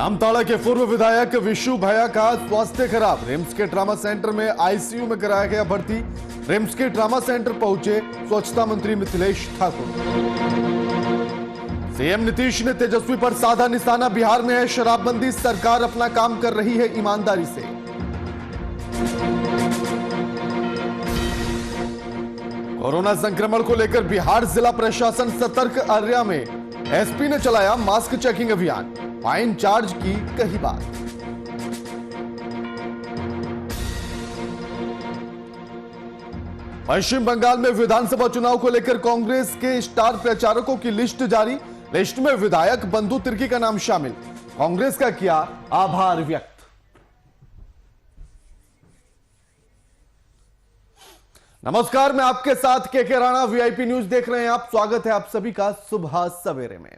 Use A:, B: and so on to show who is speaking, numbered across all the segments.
A: जामताड़ा के पूर्व विधायक विशु भैया का स्वास्थ्य खराब। रिम्स के ट्रामा सेंटर में आईसीयू में कराया गया भर्ती। रिम्स के ट्रामा सेंटर पहुंचे स्वच्छता मंत्री मिथिलेश ठाकुर। सीएम नीतीश ने तेजस्वी पर साधा निशाना। बिहार में है शराबबंदी, सरकार अपना काम कर रही है ईमानदारी से। कोरोना संक्रमण को लेकर बिहार जिला प्रशासन सतर्क। अर्रिया में एसपी ने चलाया मास्क चेकिंग अभियान। फाइन चार्ज की कही बात। पश्चिम बंगाल में विधानसभा चुनाव को लेकर कांग्रेस के स्टार प्रचारकों की लिस्ट जारी। लिस्ट में विधायक बंधु तिर्की का नाम शामिल। कांग्रेस का किया आभार व्यक्त। नमस्कार, मैं आपके साथ के राणा, वीआईपी न्यूज देख रहे हैं आप। स्वागत है आप सभी का सुबह सवेरे में।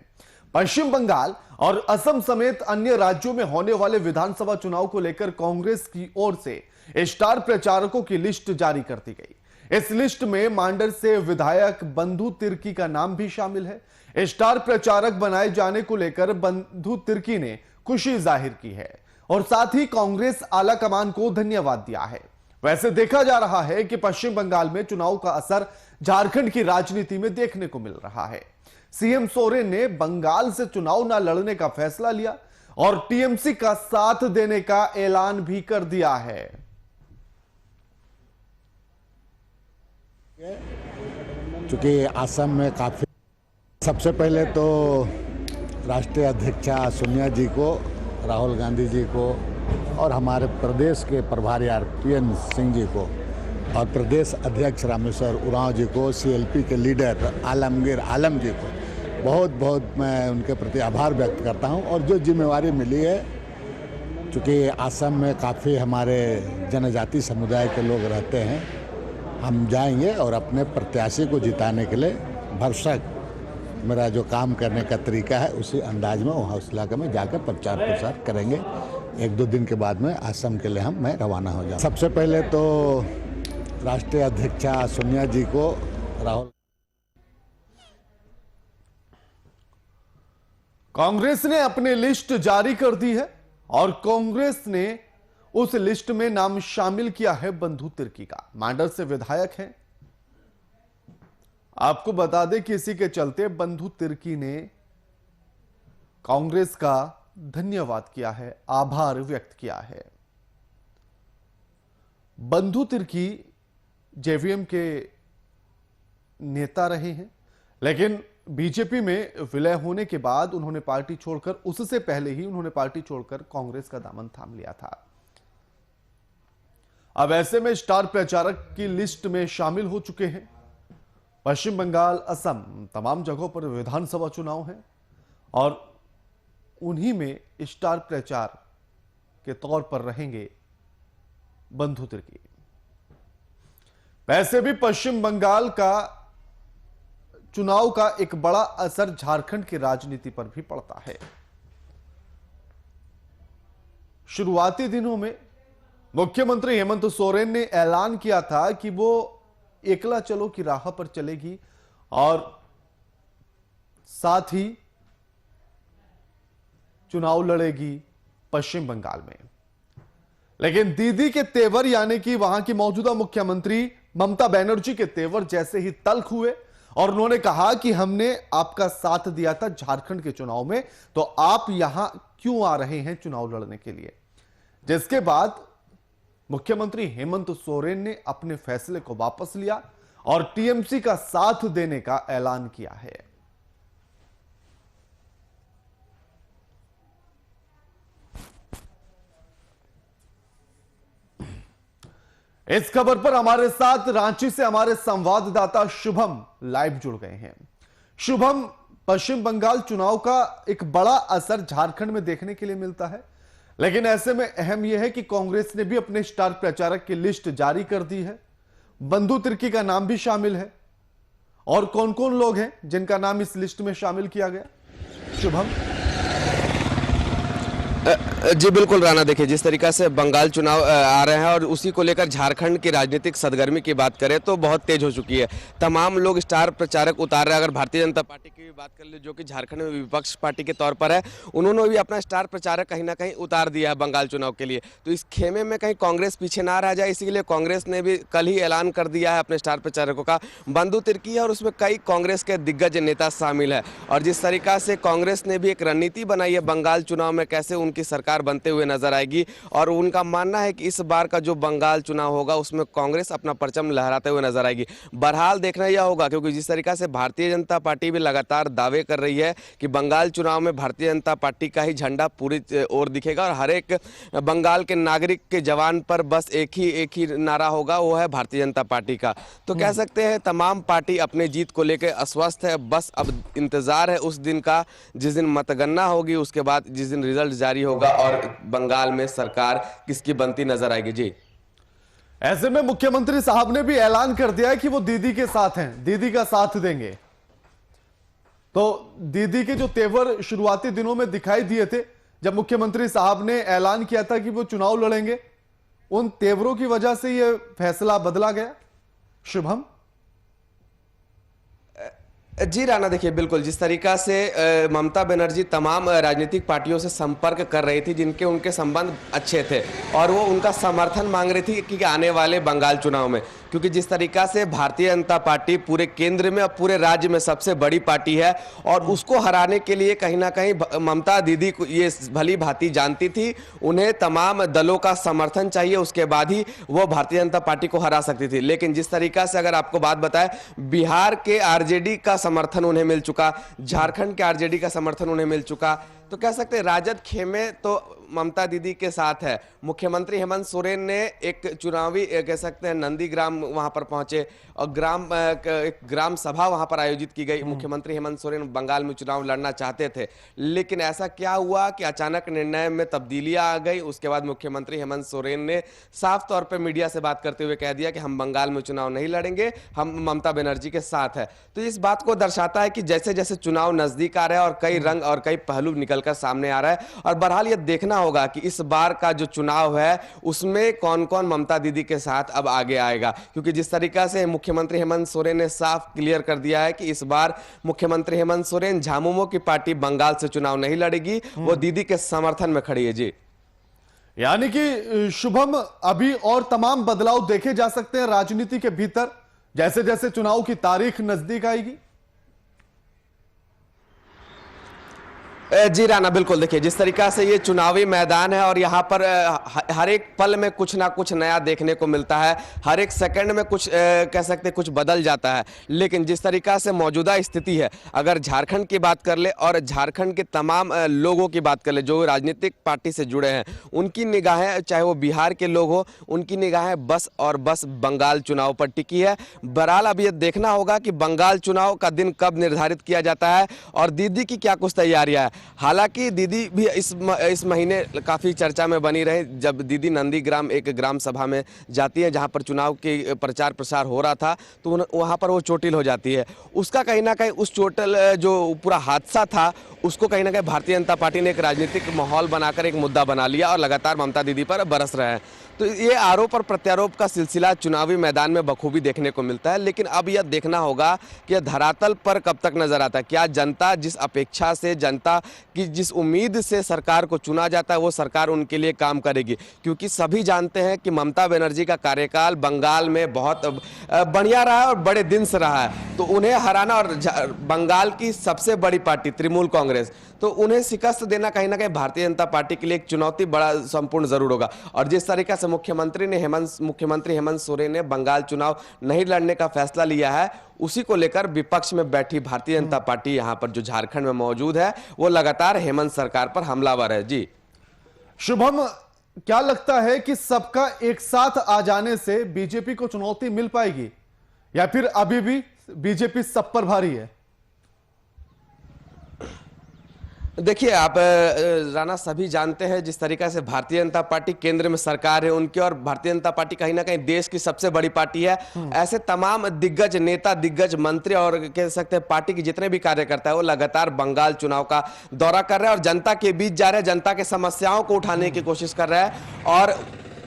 A: पश्चिम बंगाल और असम समेत अन्य राज्यों में होने वाले विधानसभा चुनाव को लेकर कांग्रेस की ओर से स्टार प्रचारकों की लिस्ट जारी कर दी गई। इस लिस्ट में मांडर से विधायक बंधु तिर्की का नाम भी शामिल है। स्टार प्रचारक बनाए जाने को लेकर बंधु तिर्की ने खुशी जाहिर की है और साथ ही कांग्रेस आला कमान को धन्यवाद दिया है। वैसे देखा जा रहा है कि पश्चिम बंगाल में चुनाव का असर झारखंड की राजनीति में देखने को मिल रहा है। सीएम सोरेन ने बंगाल से चुनाव न लड़ने का फैसला लिया और टीएमसी का साथ देने का ऐलान भी कर दिया है।
B: चूंकि असम में काफी, सबसे पहले तो राष्ट्रीय अध्यक्षा सोनिया जी को, राहुल गांधी जी को और हमारे प्रदेश के प्रभारी पीएन सिंह जी को और प्रदेश अध्यक्ष रामेश्वर उरांव जी को, सीएलपी के लीडर आलमगीर आलम जी को बहुत बहुत मैं उनके प्रति आभार व्यक्त करता हूं। और जो जिम्मेवारी मिली है, चूँकि असम में काफ़ी हमारे जनजाति समुदाय के लोग रहते हैं, हम जाएंगे और अपने प्रत्याशी को जिताने के लिए भरसक मेरा जो काम करने का तरीका है उसी अंदाज में वहाँ उस इलाके में जाकर प्रचार प्रसार करेंगे। एक दो दिन के बाद में असम के लिए मैं रवाना हो जाऊँ। सबसे पहले तो राष्ट्रीय अध्यक्षा सोनिया जी को, राहुल।
A: कांग्रेस ने अपनी लिस्ट जारी कर दी है और कांग्रेस ने उस लिस्ट में नाम शामिल किया है बंधु तिर्की का। मांडर से विधायक हैं। आपको बता दें कि इसी के चलते बंधु तिर्की ने कांग्रेस का धन्यवाद किया है, आभार व्यक्त किया है। बंधु तिर्की जेवीएम के नेता रहे हैं, लेकिन बीजेपी में विलय होने के बाद उन्होंने पार्टी छोड़कर, उससे पहले ही उन्होंने पार्टी छोड़कर कांग्रेस का दामन थाम लिया था। अब ऐसे में स्टार प्रचारक की लिस्ट में शामिल हो चुके हैं। पश्चिम बंगाल, असम, तमाम जगहों पर विधानसभा चुनाव है और उन्हीं में स्टार प्रचार के तौर पर रहेंगे बंधु तिर्की। वैसे भी पश्चिम बंगाल का चुनाव का एक बड़ा असर झारखंड की राजनीति पर भी पड़ता है। शुरुआती दिनों में मुख्यमंत्री हेमंत सोरेन ने ऐलान किया था कि वो एकला चलो की राह पर चलेगी और साथ ही चुनाव लड़ेगी पश्चिम बंगाल में। लेकिन दीदी के तेवर यानी कि वहां की मौजूदा मुख्यमंत्री ममता बनर्जी के तेवर जैसे ही तल्ख हुए और उन्होंने कहा कि हमने आपका साथ दिया था झारखंड के चुनाव में, तो आप यहां क्यों आ रहे हैं चुनाव लड़ने के लिए। जिसके बाद मुख्यमंत्री हेमंत सोरेन ने अपने फैसले को वापस लिया और टीएमसी का साथ देने का ऐलान किया है। इस खबर पर हमारे साथ रांची से हमारे संवाददाता शुभम लाइव जुड़ गए हैं। शुभम, पश्चिम बंगाल चुनाव का एक बड़ा असर झारखंड में देखने के लिए मिलता है, लेकिन ऐसे में अहम यह है कि कांग्रेस ने भी अपने स्टार प्रचारक की लिस्ट जारी कर दी है। बंधु तिर्की का नाम भी शामिल है। और कौन कौन लोग हैं जिनका नाम इस लिस्ट में शामिल किया गया? शुभम।
C: जी बिल्कुल राणा, देखिए जिस तरीका से बंगाल चुनाव आ रहे हैं और उसी को लेकर झारखंड की राजनीतिक सरगर्मी की बात करें तो बहुत तेज हो चुकी है। तमाम लोग स्टार प्रचारक उतार रहे हैं। अगर भारतीय जनता पार्टी की भी बात कर ले, जो कि झारखंड में विपक्ष पार्टी के तौर पर है, उन्होंने भी अपना स्टार प्रचारक कहीं ना कहीं उतार दिया है बंगाल चुनाव के लिए। तो इस खेमे में कहीं कांग्रेस पीछे ना रह जाए, इसीलिए कांग्रेस ने भी कल ही ऐलान कर दिया है अपने स्टार प्रचारकों का। बंधु तिर्की है और उसमें कई कांग्रेस के दिग्गज नेता शामिल है। और जिस तरीका से कांग्रेस ने भी एक रणनीति बनाई है बंगाल चुनाव में कैसे उनकी सरकार बनते हुए नजर आएगी, और उनका मानना है कि इस बार का जो बंगाल चुनाव होगा उसमें कांग्रेस अपना परचम लहराते हुए नजर आएगी। बहरहाल देखना यह होगा, क्योंकि जिस तरीका से भारतीय जनता पार्टी भी लगातार दावे कर रही है कि बंगाल चुनाव में भारतीय जनता पार्टी का ही झंडा पूरी ओर दिखेगा और हर एक बंगाल के नागरिक के जवान पर बस एक ही नारा होगा, वो है भारतीय जनता पार्टी का। तो कह सकते हैं तमाम पार्टी अपने जीत को लेकर अस्वस्थ है। बस अब इंतजार है उस दिन का जिस दिन मतगणना होगी, उसके बाद जिस दिन रिजल्ट जारी होगा और बंगाल में सरकार किसकी बनती नजर आएगी। जी,
A: ऐसे में मुख्यमंत्री साहब ने भी ऐलान कर दिया है कि वो दीदी के साथ हैं, दीदी का साथ देंगे। तो दीदी के जो तेवर शुरुआती दिनों में दिखाई दिए थे, जब मुख्यमंत्री साहब ने ऐलान किया था कि वो चुनाव लड़ेंगे, उन तेवरों की वजह से यह फैसला बदला गया। शुभम।
C: जी राणा, देखिए बिल्कुल जिस तरीका से ममता बनर्जी तमाम राजनीतिक पार्टियों से संपर्क कर रही थी जिनके उनके संबंध अच्छे थे, और वो उनका समर्थन मांग रही थी कि आने वाले बंगाल चुनाव में, क्योंकि जिस तरीका से भारतीय जनता पार्टी पूरे केंद्र में और पूरे राज्य में सबसे बड़ी पार्टी है, और उसको हराने के लिए कहीं ना कहीं ममता दीदी को ये भली भांति जानती थी, उन्हें तमाम दलों का समर्थन चाहिए, उसके बाद ही वो भारतीय जनता पार्टी को हरा सकती थी। लेकिन जिस तरीका से अगर आपको बात बताएं, बिहार के आरजेडी का समर्थन उन्हें मिल चुका, झारखंड के आरजेडी का समर्थन उन्हें मिल चुका, तो कह सकते हैं राजद खेमे तो ममता दीदी के साथ है। मुख्यमंत्री हेमंत सोरेन ने एक चुनावी कह सकते हैं नंदीग्राम वहां पर पहुंचे और एक ग्राम सभा वहां पर आयोजित की गई। मुख्यमंत्री हेमंत सोरेन बंगाल में चुनाव लड़ना चाहते थे, लेकिन ऐसा क्या हुआ कि अचानक निर्णय में तब्दीलियां आ गई। उसके बाद मुख्यमंत्री हेमंत सोरेन ने साफ तौर पर मीडिया से बात करते हुए कह दिया कि हम बंगाल में चुनाव नहीं लड़ेंगे, हम ममता बनर्जी के साथ है। तो इस बात को दर्शाता है कि जैसे जैसे चुनाव नजदीक आ रहा है और कई रंग और कई पहलू निकलकर सामने आ रहा है, और बहरहाल यह देखना होगा कि इस बार का जो चुनाव है उसमें कौन कौन ममता दीदी के साथ अब आगे आएगा। क्योंकि जिस तरीका से मुख्यमंत्री हेमंत सोरेन ने साफ क्लियर कर दिया है कि इस बार मुख्यमंत्री हेमंत सोरेन झामुमो की पार्टी बंगाल से चुनाव नहीं लड़ेगी, वो दीदी के समर्थन में खड़ी है। जी,
A: यानी कि शुभम, अभी और तमाम बदलाव देखे जा सकते हैं राजनीति के भीतर जैसे जैसे चुनाव की तारीख नजदीक आएगी।
C: जी राणा, बिल्कुल देखिए जिस तरीका से ये चुनावी मैदान है और यहाँ पर हर एक पल में कुछ ना कुछ नया देखने को मिलता है, हर एक सेकंड में कुछ कह सकते कुछ बदल जाता है। लेकिन जिस तरीका से मौजूदा स्थिति है, अगर झारखंड की बात कर ले और झारखंड के तमाम लोगों की बात कर ले जो राजनीतिक पार्टी से जुड़े हैं, उनकी निगाहें चाहे वो बिहार के लोग हो, उनकी निगाहें बस और बस बंगाल चुनाव पर टिकी है। बहरहाल अब ये देखना होगा कि बंगाल चुनाव का दिन कब निर्धारित किया जाता है और दीदी की क्या कुछ तैयारियां है। हालांकि दीदी भी इस महीने काफ़ी चर्चा में बनी रही, जब दीदी नंदीग्राम एक ग्राम सभा में जाती है जहां पर चुनाव के प्रचार प्रसार हो रहा था, तो वहां पर वो चोटिल हो जाती है। उसका कहीं ना कहीं उस चोटिल जो पूरा हादसा था उसको कहीं ना कहीं भारतीय जनता पार्टी ने एक राजनीतिक माहौल बनाकर एक मुद्दा बना लिया और लगातार ममता दीदी पर बरस रहे हैं। तो ये आरोप और प्रत्यारोप का सिलसिला चुनावी मैदान में बखूबी देखने को मिलता है। लेकिन अब यह देखना होगा कि यह धरातल पर कब तक नजर आता है। क्या जनता जिस अपेक्षा से, जनता की जिस उम्मीद से सरकार को चुना जाता है वो सरकार उनके लिए काम करेगी? क्योंकि सभी जानते हैं कि ममता बनर्जी का कार्यकाल बंगाल में बहुत बढ़िया रहा है और बड़े दिन से रहा है। तो उन्हें हराना और बंगाल की सबसे बड़ी पार्टी तृणमूल कांग्रेस, तो उन्हें शिकस्त देना कहीं ना कहीं भारतीय जनता पार्टी के लिए एक चुनौती बड़ा संपूर्ण जरूर होगा। और जिस तरीके से मुख्यमंत्री हेमंत सोरेन ने बंगाल चुनाव नहीं लड़ने का फैसला लिया है, उसी को लेकर विपक्ष में बैठी भारतीय जनता पार्टी यहां पर जो झारखंड में मौजूद है वो लगातार हेमंत सरकार पर हमलावर है। जी
A: शुभम, क्या लगता है कि सबका एक साथ आ जाने से बीजेपी को चुनौती मिल पाएगी या फिर अभी भी बीजेपी सब पर भारी है?
C: देखिए आप राणा सभी जानते हैं जिस तरीका से भारतीय जनता पार्टी केंद्र में सरकार है उनकी, और भारतीय जनता पार्टी कहीं ना कहीं देश की सबसे बड़ी पार्टी है। ऐसे तमाम दिग्गज नेता, दिग्गज मंत्री और कह सकते हैं पार्टी के जितने भी कार्यकर्ता है वो लगातार बंगाल चुनाव का दौरा कर रहे हैं और जनता के बीच जा रहे हैं, जनता के समस्याओं को उठाने की कोशिश कर रहे हैं। और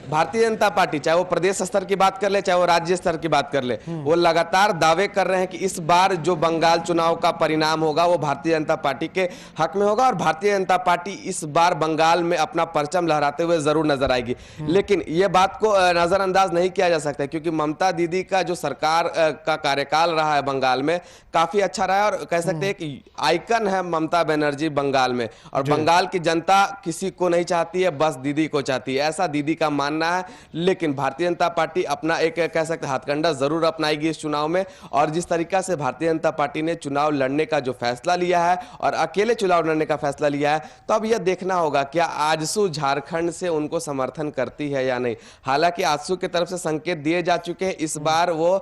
C: भारतीय जनता पार्टी चाहे वो प्रदेश स्तर की बात कर ले चाहे वो राज्य स्तर की बात कर ले, वो लगातार दावे कर रहे हैं कि इस बार जो बंगाल चुनाव का परिणाम होगा वो भारतीय जनता पार्टी के हक में होगा और भारतीय जनता पार्टी इस बार बंगाल में अपना परचम लहराते हुए जरूर नजर आएगी। लेकिन ये बात को नजरअंदाज नहीं किया जा सकता क्योंकि ममता दीदी का जो सरकार का कार्यकाल रहा है बंगाल में काफी अच्छा रहा है और कह सकते हैं कि आइकन है ममता बनर्जी बंगाल में, और बंगाल की जनता किसी को नहीं चाहती है, बस दीदी को चाहती है, ऐसा दीदी का मानना है। लेकिन भारतीय जनता पार्टी अपना एक कह सकते हथकंडा जरूर अपनाएगी इस चुनाव में, और जिस तरीका से भारतीय जनता पार्टी ने चुनाव लड़ने का जो फैसला लिया है और अकेले चुनाव लड़ने का फैसला लिया है, तो अब यह देखना होगा क्या आजसू झारखंड से उनको समर्थन करती है या नहीं। हालांकि आजसू की तरफ से संकेत दिए जा चुके हैं इस बार वो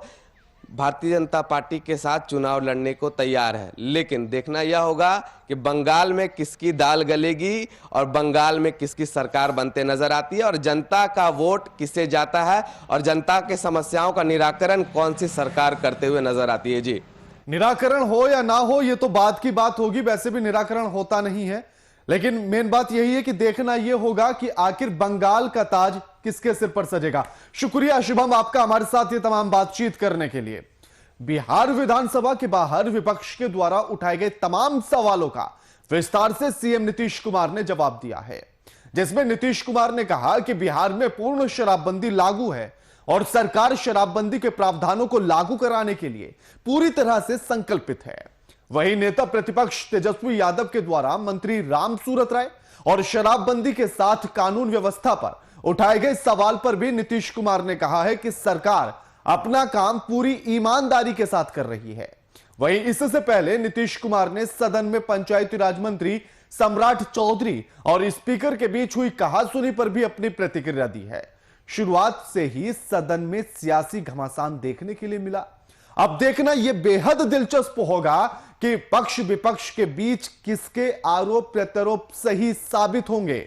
C: भारतीय जनता पार्टी के साथ चुनाव लड़ने को तैयार है, लेकिन देखना यह होगा कि बंगाल में किसकी दाल गलेगी और बंगाल में किसकी सरकार बनते नजर आती है और जनता का वोट किसे जाता है और जनता के समस्याओं का निराकरण कौन सी सरकार करते हुए नजर आती है। जी,
A: निराकरण हो या ना हो ये तो बात की बात होगी, वैसे भी निराकरण होता नहीं है, लेकिन मेन बात यही है कि देखना यह होगा कि आखिर बंगाल का ताज किसके सिर पर सजेगा। शुक्रिया शुभम आपका हमारे साथ ये तमाम बातचीत करने के लिए। बिहार विधानसभा के बाहर विपक्ष के द्वारा उठाए गए तमाम सवालों का विस्तार से सीएम नीतीश कुमार ने जवाब दिया है, जिसमें नीतीश कुमार ने कहा कि बिहार में पूर्ण शराबबंदी लागू है और सरकार शराबबंदी के प्रावधानों को लागू कराने के लिए पूरी तरह से संकल्पित है। वहीं नेता प्रतिपक्ष तेजस्वी यादव के द्वारा मंत्री रामसूरत राय और शराबबंदी के साथ कानून व्यवस्था पर उठाए गए सवाल पर भी नीतीश कुमार ने कहा है कि सरकार अपना काम पूरी ईमानदारी के साथ कर रही है। वहीं इससे पहले नीतीश कुमार ने सदन में पंचायती राज मंत्री सम्राट चौधरी और स्पीकर के बीच हुई कहासुनी पर भी अपनी प्रतिक्रिया दी है। शुरुआत से ही सदन में सियासी घमासान देखने के लिए मिला। अब देखना यह बेहद दिलचस्प होगा कि पक्ष विपक्ष के बीच किसके आरोप प्रत्यारोप सही साबित होंगे।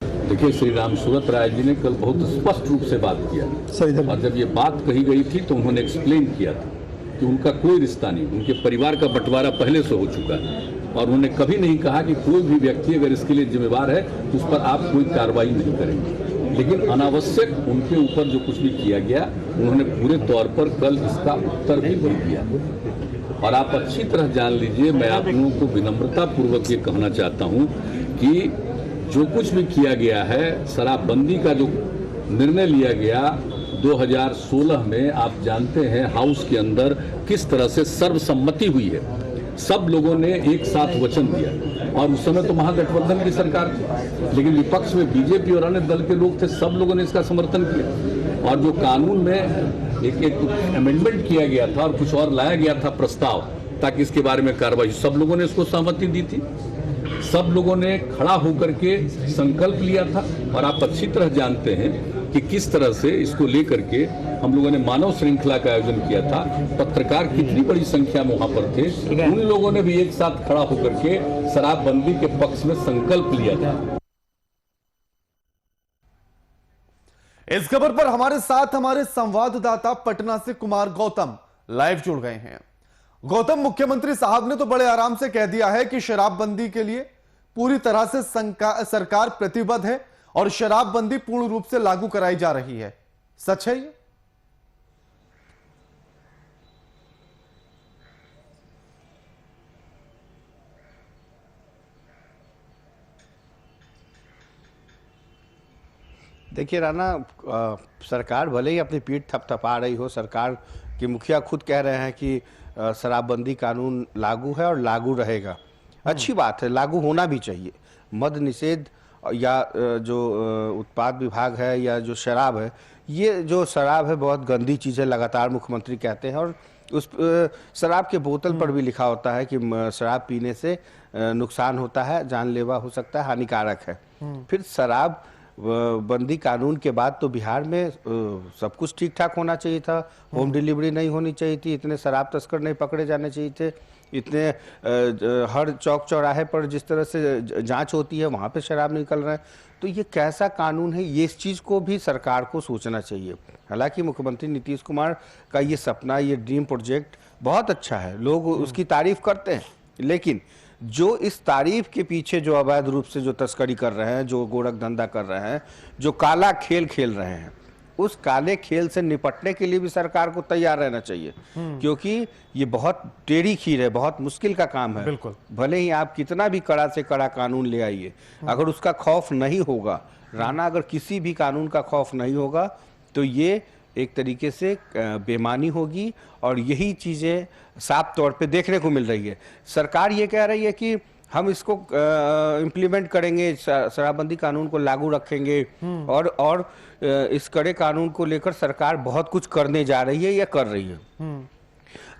D: देखिए, श्री रामसूरत राय जी ने कल बहुत स्पष्ट रूप से बात किया और जब ये बात कही गई थी तो उन्होंने एक्सप्लेन किया था कि उनका कोई रिश्ता नहीं, उनके परिवार का बंटवारा पहले से हो चुका है और उन्होंने कभी नहीं कहा कि कोई भी व्यक्ति अगर इसके लिए जिम्मेवार है तो उस पर आप कोई कार्रवाई नहीं करेंगे। लेकिन अनावश्यक उनके ऊपर जो कुछ भी किया गया उन्होंने पूरे तौर पर कल इसका उत्तर भी दे दिया। और आप अच्छी तरह जान लीजिए, मैं आप लोगों को विनम्रता पूर्वक ये कहना चाहता हूँ कि जो कुछ भी किया गया है, शराबबंदी का जो निर्णय लिया गया 2016 में, आप जानते हैं हाउस के अंदर किस तरह से सर्वसम्मति हुई है। सब लोगों ने एक साथ वचन दिया और उस समय तो महागठबंधन की सरकार थी, लेकिन विपक्ष में बीजेपी और अन्य दल के लोग थे, सब लोगों ने इसका समर्थन किया। और जो कानून में एक अमेंडमेंट किया गया था और कुछ और लाया गया था प्रस्ताव ताकि इसके बारे में कार्रवाई, सब लोगों ने इसको सहमति दी थी, सब लोगों ने खड़ा होकर के संकल्प लिया था। और आप अच्छी तरह जानते हैं कि किस तरह से इसको लेकर के हम लोगों ने मानव श्रृंखला का आयोजन किया था। पत्रकार कितनी बड़ी संख्या में वहां पर थे, उन लोगों ने भी एक साथ खड़ा होकर के शराबबंदी के पक्ष में संकल्प लिया था।
A: इस खबर पर हमारे साथ हमारे संवाददाता पटना से कुमार गौतम लाइव जुड़ गए हैं। गौतम, मुख्यमंत्री साहब ने तो बड़े आराम से कह दिया है कि शराबबंदी के लिए पूरी तरह से सरकार प्रतिबद्ध है और शराबबंदी पूर्ण रूप से लागू कराई जा रही है। सच है ये?
E: देखिए राणा, सरकार भले ही अपनी पीठ थपथपा रही हो, सरकार के मुखिया खुद कह रहे हैं कि शराबबंदी कानून लागू है और लागू रहेगा। अच्छी बात है, लागू होना भी चाहिए। मद निषेध या जो उत्पाद विभाग है या जो शराब है, ये जो शराब है बहुत गंदी चीज़ है, लगातार मुख्यमंत्री कहते हैं। और उस शराब के बोतल पर भी लिखा होता है कि शराब पीने से नुकसान होता है, जानलेवा हो सकता है, हानिकारक है। फिर शराब बंदी कानून के बाद तो बिहार में सब कुछ ठीक ठाक होना चाहिए था। होम डिलीवरी नहीं होनी चाहिए थी, इतने शराब तस्कर नहीं पकड़े जाने चाहिए थे, इतने हर चौक चौराहे पर जिस तरह से जांच होती है वहाँ पे शराब निकल रहा है। तो ये कैसा कानून है, ये इस चीज़ को भी सरकार को सोचना चाहिए। हालांकि मुख्यमंत्री नीतीश कुमार का ये सपना, ये ड्रीम प्रोजेक्ट बहुत अच्छा है, लोग उसकी तारीफ करते हैं, लेकिन जो इस तारीफ के पीछे जो अवैध रूप से जो तस्करी कर रहे हैं, जो गोरख धंधा कर रहे हैं, जो काला खेल खेल रहे हैं, उस काले खेल से निपटने के लिए भी सरकार को तैयार रहना चाहिए। क्योंकि ये बहुत टेढ़ी खीर है, बहुत मुश्किल का काम है।
A: बिल्कुल।
E: भले ही आप कितना भी कड़ा से कड़ा कानून ले आइए, अगर उसका खौफ नहीं होगा, राणा अगर किसी भी कानून का खौफ नहीं होगा, तो ये एक तरीके से बेईमानी होगी। और यही चीज़ें साफ तौर पे देखने को मिल रही है। सरकार ये कह रही है कि हम इसको इम्प्लीमेंट करेंगे, शराबबंदी कानून को लागू रखेंगे, और इस कड़े कानून को लेकर सरकार बहुत कुछ करने जा रही है या कर रही है।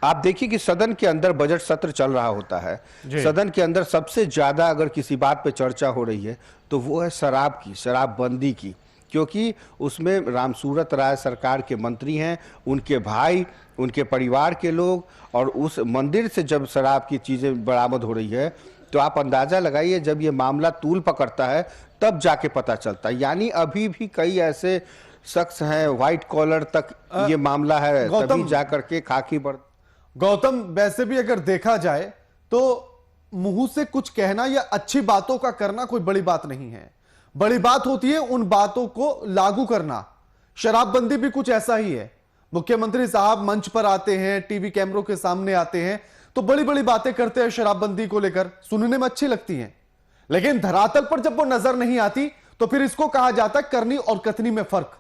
E: आप देखिए कि सदन के अंदर बजट सत्र चल रहा होता है, सदन के अंदर सबसे ज्यादा अगर किसी बात पे चर्चा हो रही है तो वो है शराब की, शराबबंदी की। क्योंकि उसमें रामसूरत राय सरकार के मंत्री हैं, उनके भाई, उनके परिवार के लोग, और उस मंदिर से जब शराब की चीज़ें बरामद हो रही है तो आप अंदाज़ा लगाइए, जब ये मामला तूल पकड़ता है तब जाके पता चलता है। यानी अभी भी कई ऐसे शख्स हैं, व्हाइट कॉलर तक ये मामला है, तभी जा करके खाकी बढ़।
A: गौतम, वैसे भी अगर देखा जाए तो मुंह से कुछ कहना या अच्छी बातों का करना कोई बड़ी बात नहीं है, बड़ी बात होती है उन बातों को लागू करना। शराबबंदी भी कुछ ऐसा ही है। मुख्यमंत्री साहब मंच पर आते हैं, टीवी कैमरों के सामने आते हैं, तो बड़ी बड़ी बातें करते हैं शराबबंदी को लेकर, सुनने में अच्छी लगती हैं, लेकिन धरातल पर जब वो नजर नहीं आती तो फिर इसको कहा जाता है करनी और कथनी में फर्क।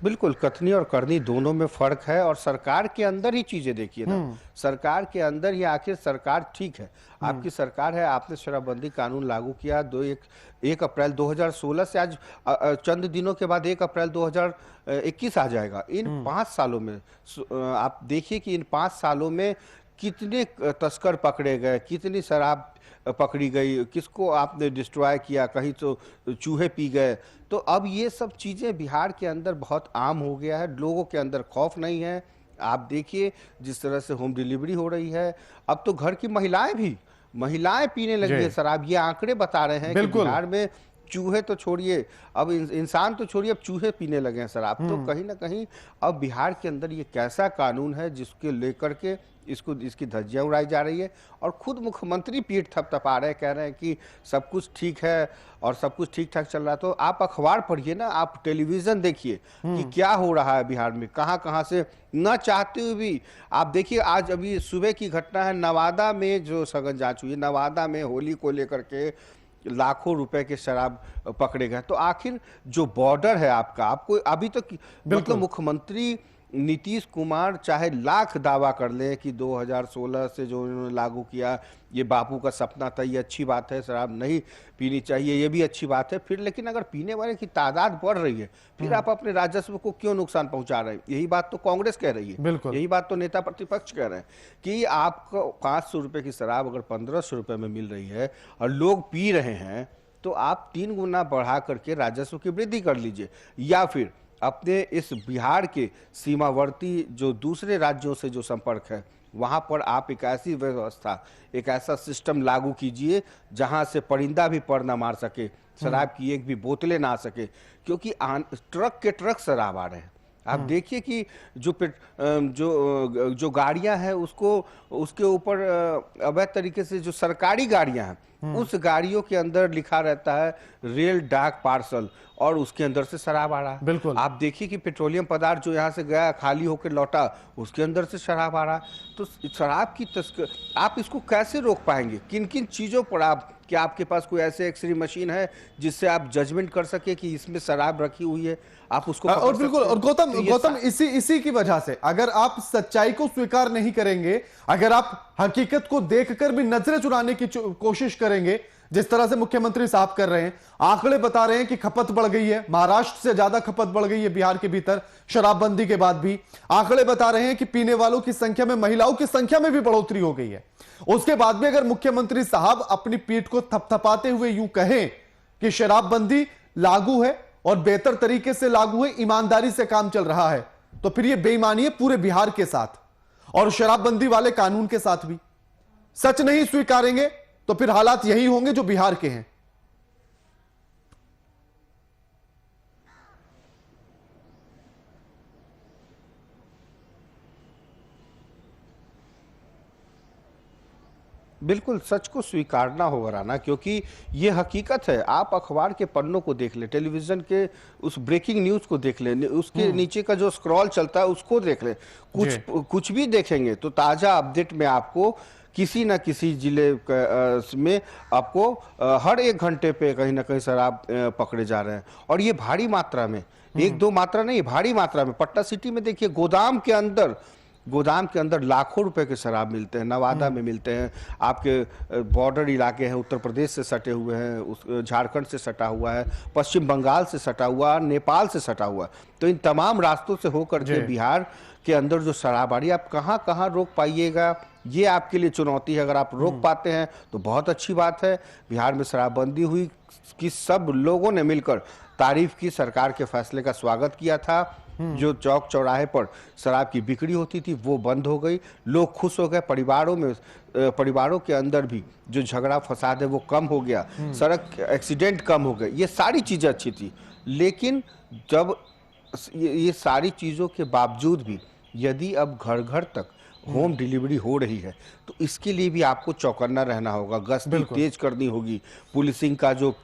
E: बिल्कुल, कथनी और करनी दोनों में फर्क है। और सरकार के अंदर ही चीजें देखिए ना, सरकार के अंदर ही आखिर सरकार ठीक है, आपकी सरकार है, आपने शराबबंदी कानून लागू किया 1 अप्रैल 2016 से, आज चंद दिनों के बाद 1 अप्रैल 2021 आ जाएगा। इन 5 सालों में आप देखिए कि इन 5 सालों में कितने तस्कर पकड़े गए, कितनी शराब पकड़ी गई, किसको आपने डिस्ट्रॉय किया, कहीं तो चूहे पी गए। तो अब ये सब चीज़ें बिहार के अंदर बहुत आम हो गया है, लोगों के अंदर खौफ नहीं है। आप देखिए जिस तरह से होम डिलीवरी हो रही है, अब तो घर की महिलाएं पीने लगी है शराब। ये आंकड़े बता रहे हैं कि बिहार में चूहे तो छोड़िए, अब इंसान तो छोड़िए, अब चूहे पीने लगे हैं शराब। तो कहीं ना कहीं अब बिहार के अंदर ये कैसा कानून है जिसके लेकर के इसकी धज्जियां उड़ाई जा रही है। और खुद मुख्यमंत्री पीठ थपथपा रहे, कह रहे हैं कि सब कुछ ठीक है और सब कुछ ठीक ठाक चल रहा है। तो आप अखबार पढ़िए ना, आप टेलीविजन देखिए कि क्या हो रहा है बिहार में, कहां कहां से न चाहते हुए भी। आप देखिए आज अभी सुबह की घटना है, नवादा में जो सघन जांच हुई, नवादा में होली को लेकर के लाखों रुपए के शराब पकड़े गए। तो आखिर जो बॉर्डर है आपका, आपको अभी तक मतलब मुख्यमंत्री नीतीश कुमार चाहे लाख दावा कर ले कि 2016 से जो उन्होंने लागू किया ये बापू का सपना था, ये अच्छी बात है, शराब नहीं पीनी चाहिए, ये भी अच्छी बात है, फिर लेकिन अगर पीने वाले की तादाद बढ़ रही है, फिर आप अपने राजस्व को क्यों नुकसान पहुंचा रहे हैं? यही बात तो कांग्रेस कह रही है, यही बात तो नेता प्रतिपक्ष कह रहे हैं कि आपको 500 रुपए की शराब अगर 1500 रुपए में मिल रही है और लोग पी रहे हैं, तो आप 3 गुना बढ़ा करके राजस्व की वृद्धि कर लीजिए। या फिर अपने इस बिहार के सीमावर्ती जो दूसरे राज्यों से जो संपर्क है, वहाँ पर आप एक ऐसी व्यवस्था, एक ऐसा सिस्टम लागू कीजिए जहाँ से परिंदा भी पर ना मार सके, शराब की एक भी बोतलें ना आ सके। क्योंकि ट्रक के ट्रक शराब आ रहे हैं। आप देखिए कि जो गाड़ियां हैं उसके ऊपर अवैध तरीके से जो सरकारी गाड़ियां हैं, उस गाड़ियों के अंदर लिखा रहता है रेल डाक पार्सल, और उसके अंदर से शराब आ रहा है।
A: बिल्कुल।
E: आप देखिए कि पेट्रोलियम पदार्थ जो यहाँ से गया खाली होकर लौटा, उसके अंदर से शराब आ रहा है। तो शराब की तस्कर आप इसको कैसे रोक पाएंगे? किन किन चीज़ों पर आप, क्या आपके पास कोई ऐसे एक्सरे मशीन है जिससे आप जजमेंट कर सके कि इसमें शराब रखी हुई है, आप उसको
A: और बिल्कुल। और गौतम इसी की वजह से अगर आप सच्चाई को स्वीकार नहीं करेंगे, अगर आप हकीकत को देखकर भी नजरें चुराने की कोशिश करेंगे, जिस तरह से मुख्यमंत्री साहब कर रहे हैं, आंकड़े बता रहे हैं कि खपत बढ़ गई है, महाराष्ट्र से ज्यादा खपत बढ़ गई है बिहार के भीतर शराबबंदी के बाद भी। आंकड़े बता रहे हैं कि पीने वालों की संख्या में, महिलाओं की संख्या में भी बढ़ोतरी हो गई है। उसके बाद भी अगर मुख्यमंत्री साहब अपनी पीठ को थपथपाते हुए यूं कहें कि शराबबंदी लागू है और बेहतर तरीके से लागू है, ईमानदारी से काम चल रहा है, तो फिर यह बेईमानी है पूरे बिहार के साथ और शराबबंदी वाले कानून के साथ भी। सच नहीं स्वीकारेंगे तो फिर हालात यही होंगे जो बिहार के हैं।
E: बिल्कुल सच को स्वीकारना होगा राना, क्योंकि ये हकीकत है। आप अखबार के पन्नों को देख ले, टेलीविजन के उस ब्रेकिंग न्यूज को देख ले, उसके नीचे का जो स्क्रॉल चलता है उसको देख ले, कुछ भी देखेंगे तो ताजा अपडेट में आपको किसी न किसी जिले में आपको हर एक घंटे पे कहीं ना कहीं शराब पकड़े जा रहे हैं, और ये भारी मात्रा में, एक दो मात्रा नहीं, भारी मात्रा में। पटना सिटी में देखिए, गोदाम के अंदर लाखों रुपए के शराब मिलते हैं, नवादा में मिलते हैं, आपके बॉर्डर इलाके हैं, उत्तर प्रदेश से सटे हुए हैं, उस झारखंड से सटा हुआ है, पश्चिम बंगाल से सटा हुआ, नेपाल से सटा हुआ। तो इन तमाम रास्तों से होकर के बिहार के अंदर जो शराब आ रही है, आप कहाँ कहाँ रोक पाइएगा, ये आपके लिए चुनौती है। अगर आप रोक पाते हैं तो बहुत अच्छी बात है। बिहार में शराबबंदी हुई कि सब लोगों ने मिलकर तारीफ की, सरकार के फैसले का स्वागत किया था। जो चौक चौराहे पर शराब की बिक्री होती थी वो बंद हो गई, लोग खुश हो गए, परिवारों के अंदर भी जो झगड़ा फसाद है वो कम हो गया, सड़क एक्सीडेंट कम हो गए, ये सारी चीज़ें अच्छी थी। लेकिन जब ये सारी चीज़ों के बावजूद भी यदि अब घर घर तक होम डिलीवरी हो रही है तो इसके लिए भी आपको चौकन्ना रहना होगा, गश्ती तेज करनी होगी, पुलिसिंग का जो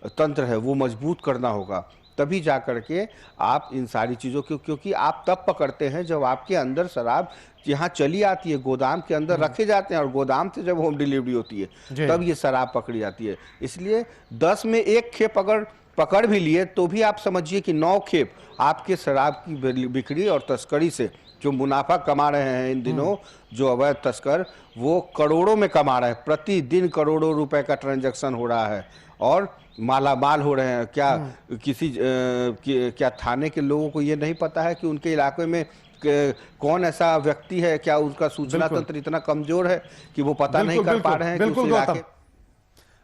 E: तंत्र है वो मजबूत करना होगा, तभी जा करके आप इन सारी चीज़ों को, क्योंकि आप तब पकड़ते हैं जब आपके अंदर शराब यहाँ चली आती है, गोदाम के अंदर रखे जाते हैं, और गोदाम से जब होम डिलीवरी होती है तब ये शराब पकड़ी जाती है। इसलिए 10 में 1 खेप अगर पकड़ भी लिए तो भी आप समझिए कि 9 खेप आपके शराब की बिक्री और तस्करी से जो मुनाफा कमा रहे हैं इन दिनों, जो अवैध तस्कर, वो करोड़ों में कमा रहे हैं। प्रतिदिन करोड़ों रुपए का ट्रांजैक्शन हो रहा है और माला माल हो रहे हैं। क्या थाने के लोगों को ये नहीं पता है कि उनके इलाके में कौन ऐसा व्यक्ति है? क्या उनका सूचना तंत्र इतना कमजोर है कि वो पता नहीं कर पा रहे हैं कि उस इलाके?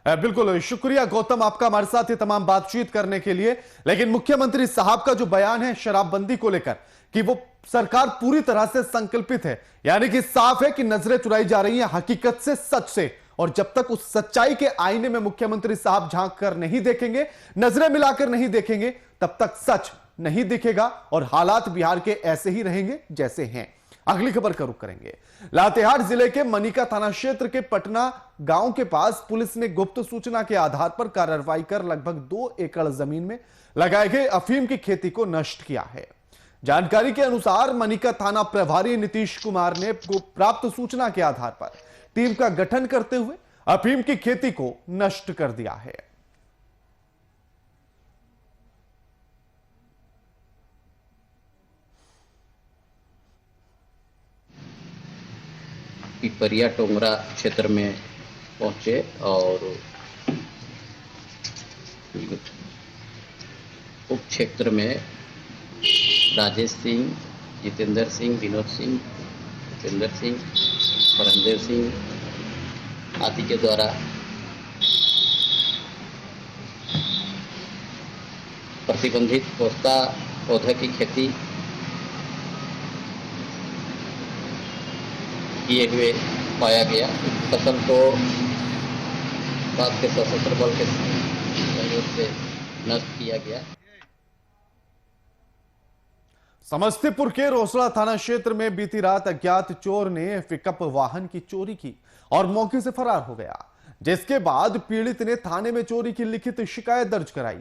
A: बिल्कुल शुक्रिया गौतम आपका हमारे साथ ये तमाम बातचीत करने के लिए। लेकिन मुख्यमंत्री साहब का जो बयान है शराबबंदी को लेकर कि वो सरकार पूरी तरह से संकल्पित है, यानी कि साफ है कि नजरें चुराई जा रही हैं हकीकत से, सच से, और जब तक उस सच्चाई के आईने में मुख्यमंत्री साहब झांक कर नहीं देखेंगे, नजरें मिलाकर नहीं देखेंगे, तब तक सच नहीं दिखेगा और हालात बिहार के ऐसे ही रहेंगे जैसे हैं। अगली खबर का रुख करेंगे। लातेहार जिले के मनिका थाना क्षेत्र के पटना गांव के पास पुलिस ने गुप्त सूचना के आधार पर कार्रवाई कर लगभग 2 एकड़ जमीन में लगाए गए अफीम की खेती को नष्ट किया है। जानकारी के अनुसार मनिका थाना प्रभारी नीतीश कुमार ने प्राप्त सूचना के आधार पर टीम का गठन करते हुए अफीम की खेती को नष्ट कर दिया है।
F: पिपरिया टोंगरा क्षेत्र में पहुंचे और उप क्षेत्र में राजेश सिंह, जितेंद्र सिंह, विनोद सिंह, उपेंद्र सिंह, परमदेव सिंह आदि के द्वारा प्रतिबंधित पोस्ता पौधे की खेती किए हुए पाया गया। फसल को बाद के सशस्त्र बल के सहयोग से नष्ट किया गया।
A: समस्तीपुर के रोसड़ा थाना क्षेत्र में बीती रात अज्ञात चोर ने पिकअप वाहन की चोरी की और मौके से फरार हो गया, जिसके बाद पीड़ित ने थाने में चोरी की लिखित शिकायत दर्ज कराई।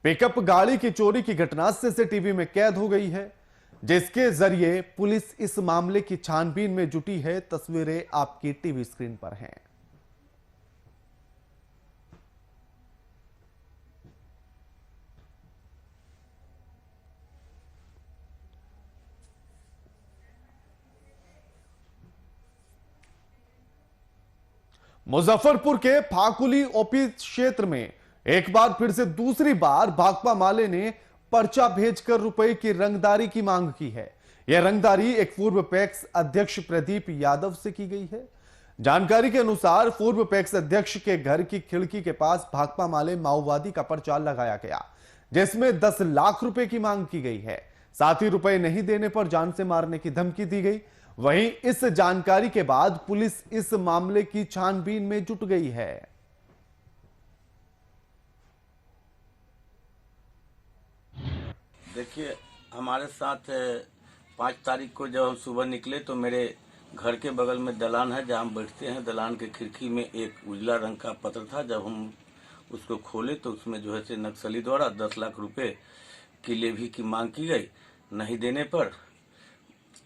A: पिकअप गाड़ी की चोरी की घटना सीसीटीवी में कैद हो गई है, जिसके जरिए पुलिस इस मामले की छानबीन में जुटी है। तस्वीरें आपकी टीवी स्क्रीन पर हैं। मुजफ्फरपुर के फाकुली ओपी क्षेत्र में एक बार फिर से दूसरी बार भाकपा माले ने पर्चा भेजकर रुपए की रंगदारी की मांग की है। यह रंगदारी एक पूर्व पैक्स अध्यक्ष प्रदीप यादव से की गई है। जानकारी के अनुसार पूर्व पैक्स अध्यक्ष के घर की खिड़की के पास भाकपा माले माओवादी का पर्चा लगाया गया, जिसमें 10 लाख रुपए की मांग की गई है। साथ ही रुपए नहीं देने पर जान से मारने की धमकी दी गई। वहीं इस जानकारी के बाद पुलिस इस मामले की छानबीन में जुट गई है।
G: देखिए, हमारे साथ 5 तारीख को जब हम सुबह निकले तो मेरे घर के बगल में दलान है जहाँ हम बैठते हैं। दलान के खिड़की में एक उजला रंग का पत्र था। जब हम उसको खोले तो उसमें जो है से नक्सली द्वारा 10 लाख रुपए की लेवी की मांग की गई। नहीं देने पर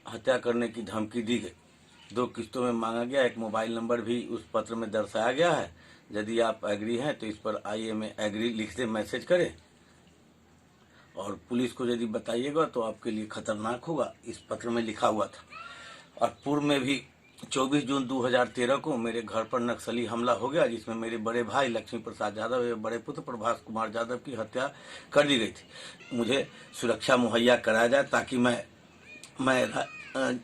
G: हत्या करने की धमकी दी गई। 2 किस्तों में मांगा गया। एक मोबाइल नंबर भी उस पत्र में दर्शाया गया है। यदि आप एग्री हैं तो इस पर आइए में एग्री लिख से मैसेज करें और पुलिस को यदि बताइएगा तो आपके लिए खतरनाक होगा, इस पत्र में लिखा हुआ था। और पूर्व में भी 24 जून 2013 को मेरे घर पर नक्सली हमला हो गया, जिसमें मेरे बड़े भाई लक्ष्मी प्रसाद यादव एवं बड़े पुत्र प्रभास कुमार यादव की हत्या कर दी गई थी। मुझे सुरक्षा मुहैया कराया जाए ताकि मैं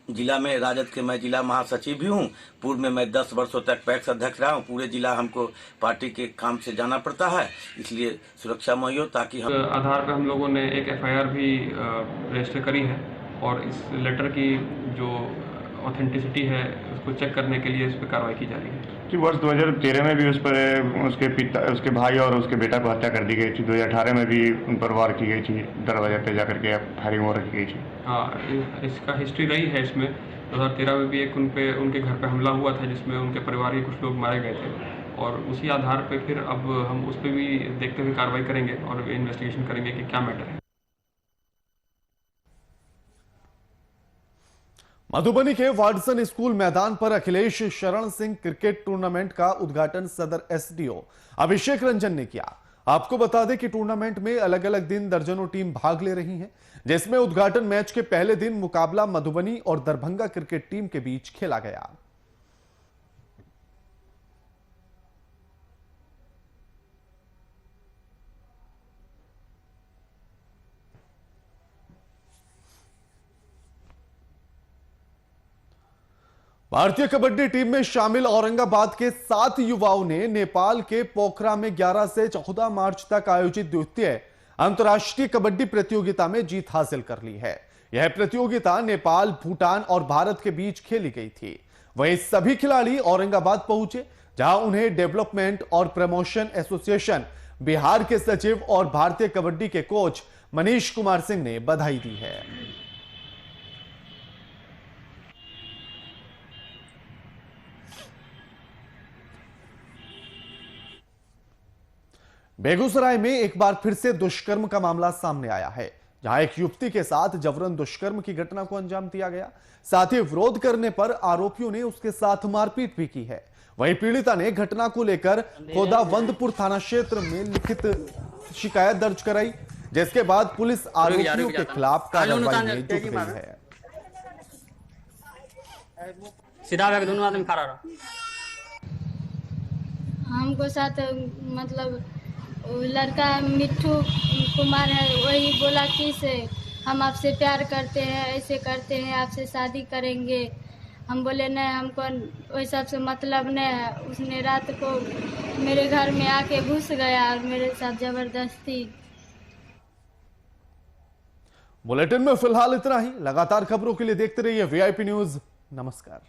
G: जिला में राजद के मैं जिला महासचिव भी हूँ। पूर्व में मैं 10 वर्षों तक पैक्स अध्यक्ष रहा हूँ। पूरे जिला हमको पार्टी के काम से जाना पड़ता है, इसलिए सुरक्षा मुहैया ताकि हम
H: आधार पर हम लोगों ने एक एफआईआर भी रजिस्टर करी है और इस लेटर की जो ऑथेंटिसिटी है उसको चेक करने के लिए इस पर कार्रवाई की जा रही है।
I: कि वर्ष 2013 में भी उस पर उसके भाई और उसके बेटा को हत्या कर दी गई थी। 2018 में भी उन पर वार की गई थी, दरवाजा पे जाकर के फायरिंग हो रखी गई थी।
H: हाँ, इसका हिस्ट्री रही है। इसमें 2013 में भी एक उनके घर पे हमला हुआ था जिसमें उनके परिवार के कुछ लोग मारे गए थे और उसी आधार पर फिर अब हम उस पर भी देखते हुए कार्रवाई करेंगे और इन्वेस्टिगेशन करेंगे कि क्या मैटर है।
A: मधुबनी के वाटसन स्कूल मैदान पर अखिलेश शरण सिंह क्रिकेट टूर्नामेंट का उद्घाटन सदर एसडीओ अभिषेक रंजन ने किया। आपको बता दें कि टूर्नामेंट में अलग अलग दिन दर्जनों टीम भाग ले रही हैं, जिसमें उद्घाटन मैच के पहले दिन मुकाबला मधुबनी और दरभंगा क्रिकेट टीम के बीच खेला गया। भारतीय कबड्डी टीम में शामिल औरंगाबाद के 7 युवाओं ने नेपाल के पोखरा में 11 से 14 मार्च तक आयोजित द्वितीय अंतर्राष्ट्रीय कबड्डी प्रतियोगिता में जीत हासिल कर ली है। यह प्रतियोगिता नेपाल, भूटान और भारत के बीच खेली गई थी। वहीं सभी खिलाड़ी औरंगाबाद पहुंचे, जहां उन्हें डेवलपमेंट और प्रमोशन एसोसिएशन बिहार के सचिव और भारतीय कबड्डी के कोच मनीष कुमार सिंह ने बधाई दी है। बेगूसराय में एक बार फिर से दुष्कर्म का मामला सामने आया है, जहां एक युवती के साथ जबरन दुष्कर्म की घटना को अंजाम दिया गया। साथ ही विरोध करने पर आरोपियों ने उसके साथ मारपीट भी की है। वहीं पीड़िता ने घटना को लेकर खोदावंदपुर थाना क्षेत्र में लिखित शिकायत दर्ज कराई, जिसके बाद पुलिस आरोपियों के खिलाफ कार्रवाई में जुट गई है।
J: सीधा दोनों आदमी खड़ा रहा।
K: हमको साथ मतलब लड़का मिट्ठू कुमार है, वही बोला कि से हम आपसे प्यार करते हैं, ऐसे करते हैं, आपसे शादी करेंगे। हम बोले नहीं, हमको वही सब से मतलब नहीं है। उसने रात को मेरे घर में आके घुस गया और मेरे साथ जबरदस्ती।
A: बुलेटिन में फिलहाल इतना ही। लगातार खबरों के लिए देखते रहिए वीआईपी न्यूज। नमस्कार।